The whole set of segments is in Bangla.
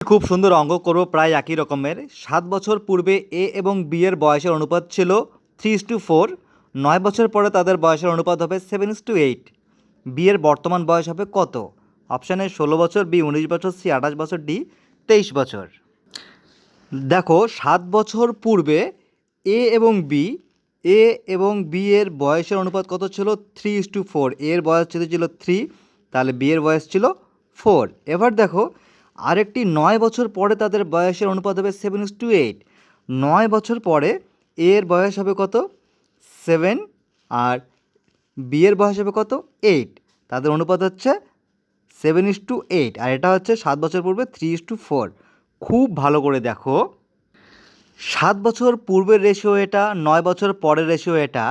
খুব সুন্দর অঙ্ক করব প্রায় একই রকমের। 7 বছর পূর্বে এ এবং বি এর বয়সের অনুপাত ছিল 3:4। 9 বছর পরে তাদের বয়সের অনুপাত হবে 7:8। বি এর বর্তমান বয়স হবে কত? অপশান এ 16 বছর, বি 19 বছর, সি 28 বছর, ডি 23 বছর। দেখো 7 বছর পূর্বে এ এবং বি এর বয়সের অনুপাত কত ছিল? 3:4। এর বয়স ছিল 3, তাহলে বি এর বয়স ছিল 4। এবার দেখো আরেকটি 9 বছর পরে তাদের বয়সের অনুপাত হবে 7:8। 9 বছর পরে এর বয়স হবে কত? 7, আর বি এর বয়স হবে কত? 8। তাদের অনুপাত হচ্ছে 7:8, আর এটা হচ্ছে 7 বছর পূর্বে 3:4। খুব ভালো করে দেখো, 7 বছর পূর্বের রেশিও এটা, 9 বছর পরের রেশিও এটা,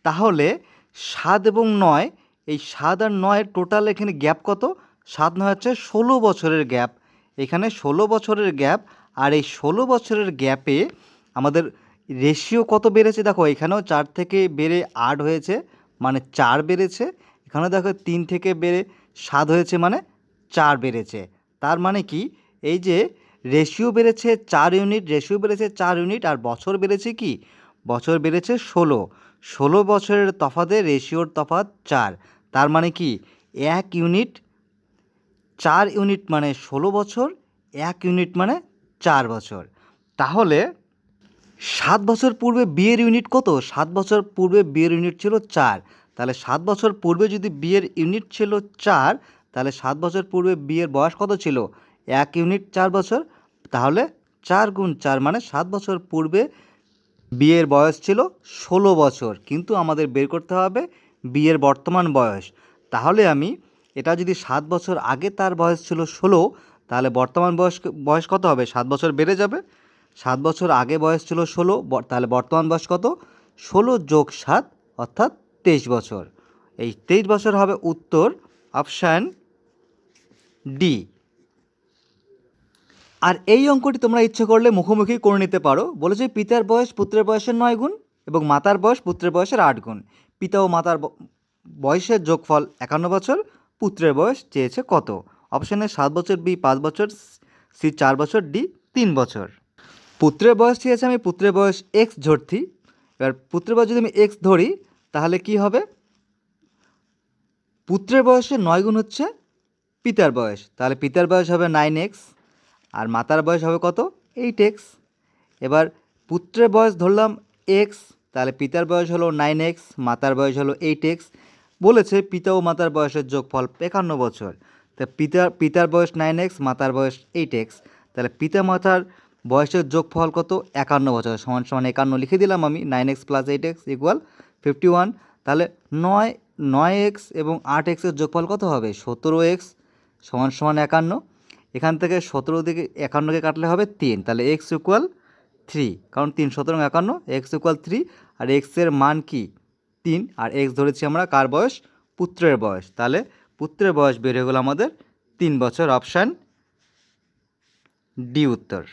তাহলে 7 এবং 9, এই 7 আর 9 টোটাল এখানে গ্যাপ কত? 7 9 হচ্ছে 16 বছরের গ্যাপ। এখানে 16 বছরের গ্যাপ, আর এই 16 বছরের গ্যাপে আমাদের রেশিও কত বেড়েছে? দেখো এখানেও 4 থেকে বেড়ে 8 হয়েছে, মানে 4 বেড়েছে। এখানে দেখো 3 থেকে বেড়ে 7 হয়েছে, মানে 4 বেড়েছে। তার মানে কি, এই যে রেশিও বেড়েছে 4 ইউনিট, আর বছর বেড়েছে কি? বছর বেড়েছে 16। 16 বছরের তফাতে রেশিওর তফাৎ 4। তার মানে কি, 1 ইউনিট 4 ইউনিট মানে 16 বছর, 1 ইউনিট মানে 4 বছর। তাহলে 7 বছর পূর্বে বিয়ের ইউনিট কত? 7 বছর পূর্বে বিয়ের ইউনিট ছিল 4। তাহলে 7 বছর পূর্বে যদি বিয়ের ইউনিট ছিল 4, তাহলে 7 বছর পূর্বে বিয়ের বয়স কত ছিল? 1 ইউনিট 4 বছর। তাহলে 4 গুণ 4 মানে 7 বছর পূর্বে বিয়ের বয়স ছিল 16 বছর, কিন্তু আমাদের বের করতে হবে বিয়ের বর্তমান বয়স। তাহলে আমি এটা যদি 7 বছর আগে তার বয়স ছিল 16, তাহলে বর্তমান বয়স কত হবে? 7 বছর বেড়ে যাবে। 7 বছর আগে বয়স ছিল 16, তাহলে বর্তমান বয়স কত? 16 যোগ 7 অর্থাৎ 23 বছর। এই 23 বছর হবে উত্তর, অপশান ডি। আর এই অঙ্কটি তোমরা ইচ্ছে করলে মুখোমুখি করে নিতে পারো। বলেছে পিতার বয়স পুত্রের বয়সের 9 গুণ এবং মাতার বয়স পুত্রের বয়সের 8 গুণ। পিতা ও মাতার বয়সের যোগফল 51 বছর। পুত্রের বয়স চেয়েছে কত? অপশানে 7 বছর, বি 5 বছর, সি 4 বছর, ডি 3 বছর। পুত্রের বয়স চেয়েছে, আমি পুত্রের বয়স এক্স ধরছি। এবার পুত্রের বয়স যদি আমি এক্স ধরি, তাহলে কি হবে? পুত্রের বয়সের 9 গুণ হচ্ছে পিতার বয়স, তাহলে পিতার বয়স হবে 9x, আর মাতার বয়স হবে কত? 8x। এবার পুত্রের বয়স ধরলাম এক্স, তাহলে পিতার বয়স হলো 9x, মাতার বয়স হলো 8x। বলেছে পিতা ও মাতার বয়সের যোগফল 51 বছর। তা পিতার বয়স 9x, মাতার বয়স 8x, তাহলে পিতা মাতার বয়সের যোগফল কত? 51 বছর, সমান সমান 51 লিখে দিলাম আমি। 9x + 8x = 51। তাহলে 9x এবং 8xের যোগফল কত হবে? 17x, সমান সমান 51। এখান থেকে 17 থেকে 51কে কাটলে হবে 3, তাহলে x = 3, কারণ 3 17 51, x = 3, আর এক্সের মান কি? 3, আর x ধরেছি আমরা কার বয়স? পুত্রের বয়স। তাহলে পুত্রের বয়স বের হয়ে গেল আমাদের 3 বছর, অপশান ডি উত্তর।